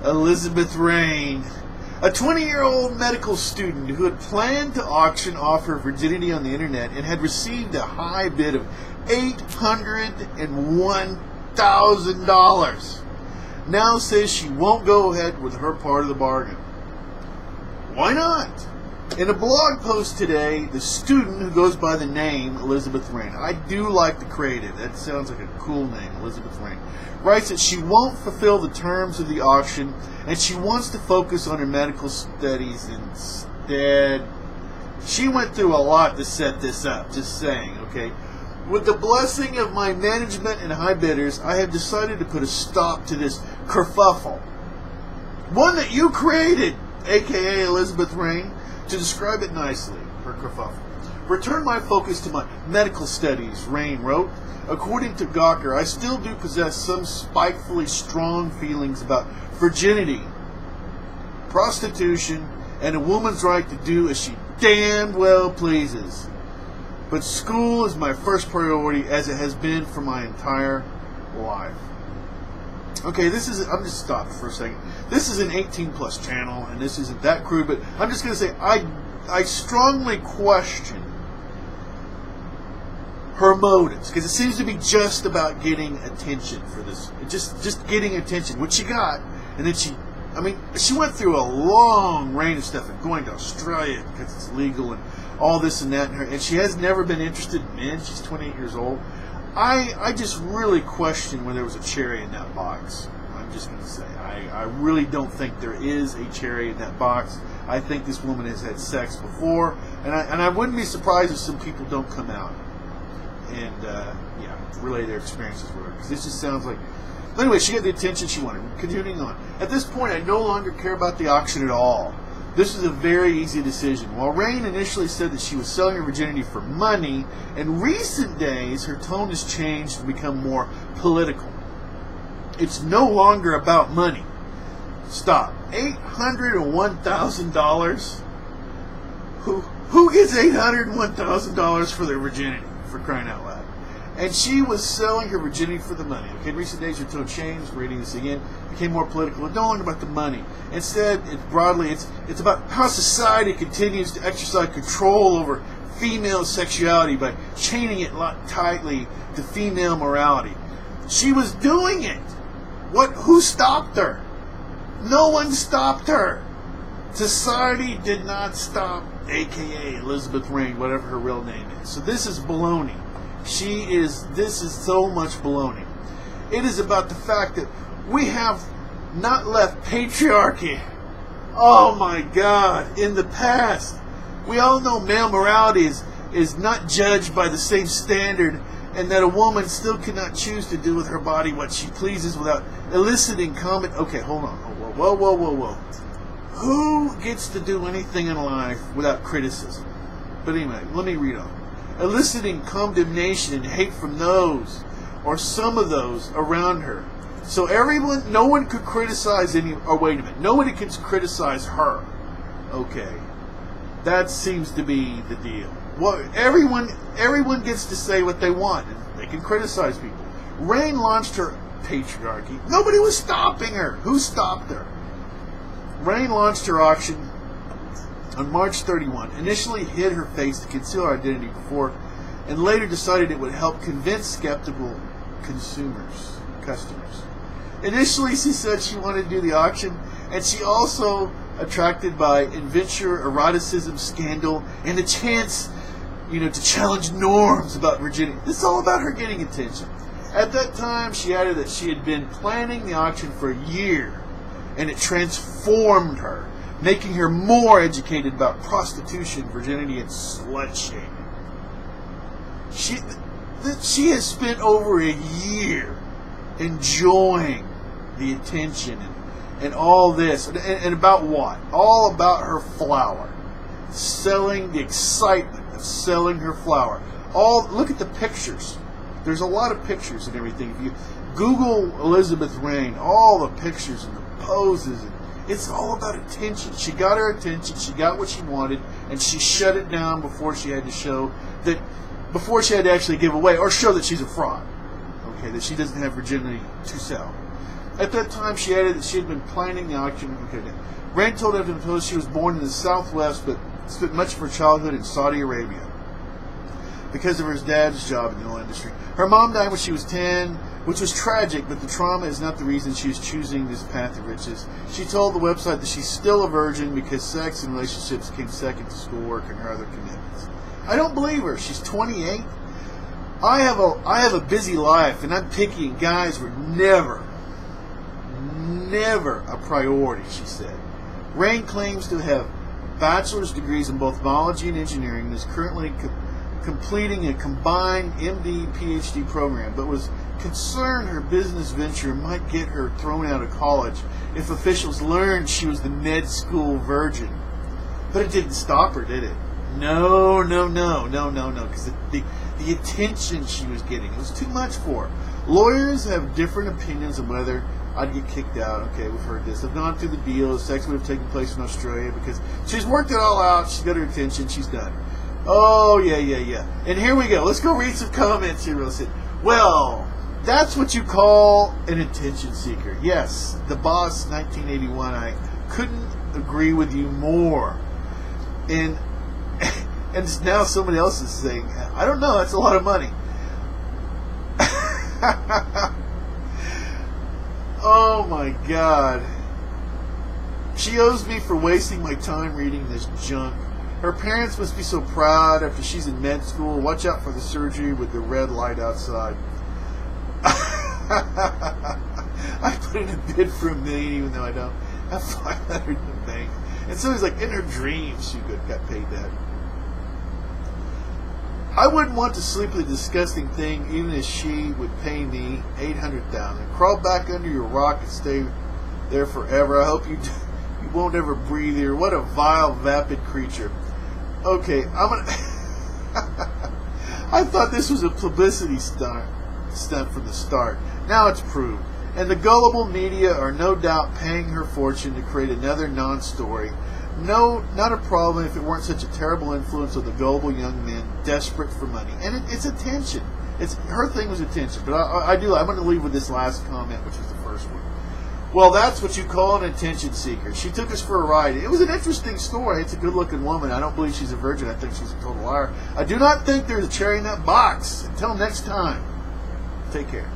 Elizabeth Raine, a 20-year-old medical student who had planned to auction off her virginity on the internet and had received a high bid of $801,000, now says she won't go ahead with her part of the bargain. Why not? In a blog post today, the student, who goes by the name Elizabeth Raine — I do like the creative, that sounds like a cool name, Elizabeth Raine — writes that she won't fulfill the terms of the auction and she wants to focus on her medical studies instead. She went through a lot to set this up, just saying, okay? With the blessing of my management and high bidders, I have decided to put a stop to this kerfuffle. One that you created, aka Elizabeth Raine, to describe it nicely, her kerfuffle. Return my focus to my medical studies, Raine wrote. According to Gawker, I still do possess some spitefully strong feelings about virginity, prostitution, and a woman's right to do as she damn well pleases. But school is my first priority, as it has been for my entire life. Okay, I'm just stopping for a second. This is an 18-plus channel, and this isn't that crude, but I'm just going to say I strongly question her motives, because it seems to be just about getting attention for this. Just getting attention, which she got, and then she went through a long reign of stuff, and going to Australia because it's legal, and all this and that, and she has never been interested in men. She's 28 years old. I just really question whether there was a cherry in that box. I'm just going to say, I really don't think there is a cherry in that box. I think this woman has had sex before, and I wouldn't be surprised if some people don't come out and relay their experiences with her, because this just sounds like... Anyway, she got the attention she wanted. Continuing on. At this point, I no longer care about the auction at all. This is a very easy decision. While Raine initially said that she was selling her virginity for money, in recent days her tone has changed and become more political. It's no longer about money. Stop. $801,000? Who gets $801,000 for their virginity, for crying out loud? And she was selling her virginity for the money. Okay, in recent days, her tone changed. Reading this again, became more political. It's no longer about the money. Instead, it's about how society continues to exercise control over female sexuality by chaining it tightly to female morality. She was doing it. Who stopped her? No one stopped her. Society did not stop, aka Elizabeth Raine, whatever her real name is. So this is baloney. This is so much baloney. It is about the fact that we have not left patriarchy. Oh my God, in the past. We all know male morality is not judged by the same standard, and that a woman still cannot choose to do with her body what she pleases without eliciting comment. Okay, hold on. Whoa. Who gets to do anything in life without criticism? But anyway, let me read on. Eliciting condemnation and hate from those or some of those around her. So no one could criticize nobody can criticize her. Okay. That seems to be the deal. Well, everyone gets to say what they want, and they can criticize people. Raine launched her patriarchy. Nobody was stopping her. Who stopped her? Raine launched her auction on March 31, initially hid her face to conceal her identity before, and later decided it would help convince skeptical customers. Initially, she said she wanted to do the auction, and she also attracted by adventure, eroticism, scandal, and the chance, to challenge norms about virginity. This is all about her getting attention. At that time, she added that she had been planning the auction for a year, and it transformed her, making her more educated about prostitution, virginity, and slut-shaming. She has spent over a year enjoying the attention and all this. And about what? All about her flower. Selling, the excitement of selling her flower. Look at the pictures. There's a lot of pictures and everything. If you Google Elizabeth Raine, all the pictures and the poses, it's all about attention. She got her attention, she got what she wanted, and she shut it down before she had to actually give away or show that she's a fraud. Okay, that she doesn't have virginity to sell. At that time, she added that she had been planning the auction. Okay, Raine told Huffington Post she was born in the Southwest, but spent much of her childhood in Saudi Arabia because of her dad's job in the oil industry. Her mom died when she was 10, which was tragic, but the trauma is not the reason she is choosing this path of riches. She told the website that she's still a virgin because sex and relationships came second to schoolwork and her other commitments. I don't believe her. She's 28. I have a busy life, and I'm picky, and guys were never a priority, she said. Raine claims to have bachelor's degrees in both biology and engineering and is currently completing a combined MD PhD program, but was concerned her business venture might get her thrown out of college if officials learned she was the med school virgin. But it didn't stop her, did it? No, because the attention she was getting, it was too much for her. Lawyers have different opinions on whether I'd get kicked out. Okay, we've heard this. I've gone through the deal. Sex would have taken place in Australia because she's worked it all out. She's got her attention. She's done. Oh, yeah. And here we go. Let's go read some comments here real quick. Well, that's what you call an attention seeker. Yes, the boss, 1981. I couldn't agree with you more. And now somebody else is saying, I don't know, that's a lot of money. Oh my God. She owes me for wasting my time reading this junk. Her parents must be so proud after she's in med school. Watch out for the surgery with the red light outside. I put in a bid for $1 million even though I don't have 500 in the bank. And so he's like, in her dreams she got paid that. I wouldn't want to sleep with a disgusting thing even if she would pay me $800,000. Crawl back under your rock and stay there forever. I hope you won't ever breathe here. What a vile, vapid creature. Okay, I thought this was a publicity stunt from the start. Now it's proved. And the gullible media are no doubt paying her fortune to create another non-story. No, not a problem if it weren't such a terrible influence on the gullible young men desperate for money. And it's attention. Her thing was attention. But I'm going to leave with this last comment, which was the first one. Well, that's what you call an attention seeker. She took us for a ride. It was an interesting story. It's a good-looking woman. I don't believe she's a virgin. I think she's a total liar. I do not think there's a cherry in that box. Until next time, take care.